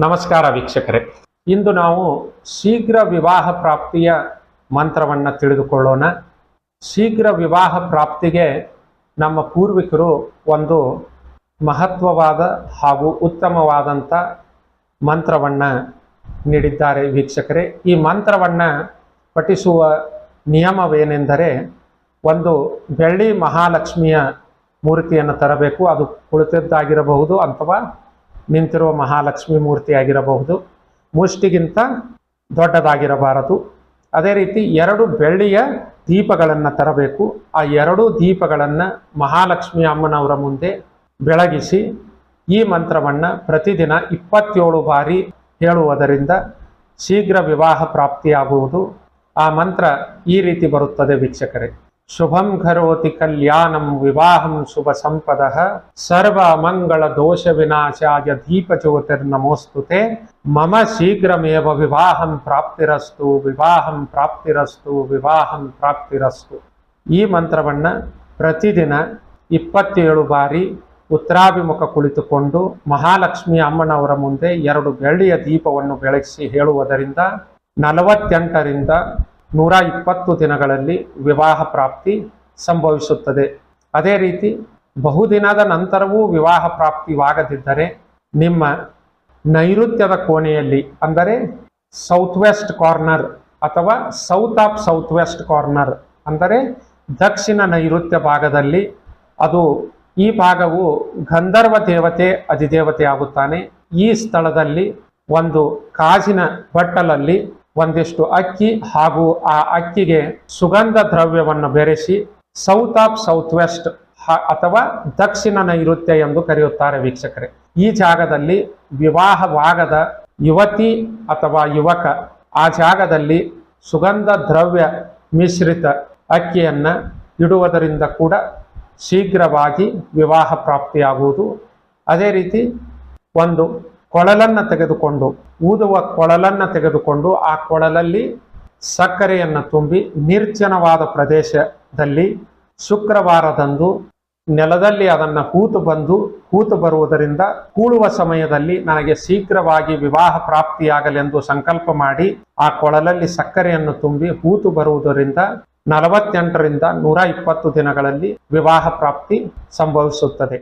ನಮಸ್ಕಾರ ವೀಕ್ಷಕರೇ, ಇಂದು ನಾವು ಶೀಘ್ರ ವಿವಾಹ ಪ್ರಾಪ್ತಿಯ ಮಂತ್ರವನ್ನು ತಿಳಿದುಕೊಳ್ಳೋಣ. ಶೀಘ್ರ ವಿವಾಹ ಪ್ರಾಪ್ತಿಗೆ ನಮ್ಮ ಪೂರ್ವಿಕರು ಒಂದು ಮಹತ್ವವಾದ ಹಾಗೂ ಉತ್ತಮವಾದಂಥ ಮಂತ್ರವನ್ನು ನೀಡಿದ್ದಾರೆ ವೀಕ್ಷಕರೇ. ಈ ಮಂತ್ರವನ್ನು ಪಠಿಸುವ ನಿಯಮವೇನೆಂದರೆ, ಒಂದು ಬೆಳ್ಳಿ ಮಹಾಲಕ್ಷ್ಮಿಯ ಮೂರ್ತಿಯನ್ನು ತರಬೇಕು. ಅದು ಕುಳಿತದ್ದಾಗಿರಬಹುದು ಅಥವಾ ನಿಂತಿರುವ ಮಹಾಲಕ್ಷ್ಮಿ ಮೂರ್ತಿಯಾಗಿರಬಹುದು. ಮುಷ್ಟಿಗಿಂತ ದೊಡ್ಡದಾಗಿರಬಾರದು. ಅದೇ ರೀತಿ 2 ಬೆಳ್ಳಿಯ ದೀಪಗಳನ್ನು ತರಬೇಕು. ಆ 2 ದೀಪಗಳನ್ನು ಮಹಾಲಕ್ಷ್ಮಿ ಅಮ್ಮನವರ ಮುಂದೆ ಬೆಳಗಿಸಿ ಈ ಮಂತ್ರವನ್ನು ಪ್ರತಿದಿನ 27 ಬಾರಿ ಹೇಳುವುದರಿಂದ ಶೀಘ್ರ ವಿವಾಹ ಪ್ರಾಪ್ತಿಯಾಗುವುದು. ಆ ಮಂತ್ರ ಈ ರೀತಿ ಬರುತ್ತದೆ ವೀಕ್ಷಕರೇ. ಶುಭಂ ಕರೋತಿ ಕಲ್ಯಾಣಂ ವಿವಾಹಂ ಶುಭ ಸಂಪದಃ ಸರ್ವ ಮಂಗಳ ದೋಷ ವಿನಾಶಾಯ ದೀಪ ಜ್ಯೋತಿರ್ನಮೋಸ್ತುತೆ ಮಮ ಶೀಘ್ರಮೇವ ವಿವಾಹಂ ಪ್ರಾಪ್ತಿರಸ್ತು ವಿವಾಹಂ ಪ್ರಾಪ್ತಿರಸ್ತು ವಿವಾಹಂ ಪ್ರಾಪ್ತಿರಸ್ತು. ಈ ಮಂತ್ರವನ್ನು ಪ್ರತಿದಿನ 27 ಬಾರಿ ಉತ್ತರಾಭಿಮುಖ ಕುಳಿತುಕೊಂಡು ಮಹಾಲಕ್ಷ್ಮಿ ಅಮ್ಮನವರ ಮುಂದೆ 2 ಬೆಳ್ಳಿಯ ದೀಪವನ್ನು ಬೆಳಗಿಸಿ ಹೇಳುವುದರಿಂದ 48 ರಿಂದ 120 ದಿನಗಳಲ್ಲಿ ವಿವಾಹ ಪ್ರಾಪ್ತಿ ಸಂಭವಿಸುತ್ತದೆ. ಅದೇ ರೀತಿ ಬಹುದಿನದ ನಂತರವೂ ವಿವಾಹ ಪ್ರಾಪ್ತಿವಾಗದಿದ್ದರೆ ನಿಮ್ಮ ನೈಋತ್ಯದ ಕೋಣೆಯಲ್ಲಿ, ಅಂದರೆ ಸೌತ್ ವೆಸ್ಟ್ ಕಾರ್ನರ್ ಅಥವಾ south of south west corner, ಅಂದರೆ ದಕ್ಷಿಣ ನೈಋತ್ಯ ಭಾಗದಲ್ಲಿ, ಅದು ಈ ಭಾಗವು ಗಂಧರ್ವ ದೇವತೆ ಅಧಿದೇವತೆ ಆಗುತ್ತಾನೆ. ಈ ಸ್ಥಳದಲ್ಲಿ ಒಂದು ಕಾಜಿನ ಬಟ್ಟಲಲ್ಲಿ ಒಂದಿಷ್ಟು ಅಕ್ಕಿ ಹಾಗೂ ಆ ಅಕ್ಕಿಗೆ ಸುಗಂಧ ದ್ರವ್ಯವನ್ನು ಬೆರೆಸಿ ಸೌತ್ ಆಫ್ ಸೌತ್ ವೆಸ್ಟ್ ಅಥವಾ ದಕ್ಷಿಣ ನೈಋತ್ಯ ಎಂದು ಕರೆಯುತ್ತಾರೆ ವೀಕ್ಷಕರೇ. ಈ ಜಾಗದಲ್ಲಿ ವಿವಾಹವಾಗದ ಯುವತಿ ಅಥವಾ ಯುವಕ ಆ ಜಾಗದಲ್ಲಿ ಸುಗಂಧ ದ್ರವ್ಯ ಮಿಶ್ರಿತ ಅಕ್ಕಿಯನ್ನು ಇಡುವುದರಿಂದ ಕೂಡ ಶೀಘ್ರವಾಗಿ ವಿವಾಹ ಪ್ರಾಪ್ತಿಯಾಗುವುದು. ಅದೇ ರೀತಿ ಒಂದು ಕೊಳಲನ್ನು ತೆಗೆದುಕೊಂಡು, ಊದುವ ಕೊಳಲನ್ನು ತೆಗೆದುಕೊಂಡು ಆ ಕೊಳಲಲ್ಲಿ ಸಕ್ಕರೆಯನ್ನು ತುಂಬಿ ನಿರ್ಜನವಾದ ಪ್ರದೇಶದಲ್ಲಿ ಶುಕ್ರವಾರದಂದು ನೆಲದಲ್ಲಿ ಅದನ್ನು ಹೂತು ಬರುವುದರಿಂದ ಕೂಳುವ ಸಮಯದಲ್ಲಿ ನನಗೆ ಶೀಘ್ರವಾಗಿ ವಿವಾಹ ಪ್ರಾಪ್ತಿಯಾಗಲೆಂದು ಸಂಕಲ್ಪ ಮಾಡಿ ಆ ಕೊಳಲಲ್ಲಿ ಸಕ್ಕರೆಯನ್ನು ತುಂಬಿ ಹೂತು ಬರುವುದರಿಂದ 48 ರಿಂದ 120 ದಿನಗಳಲ್ಲಿ ವಿವಾಹ ಪ್ರಾಪ್ತಿ ಸಂಭವಿಸುತ್ತದೆ.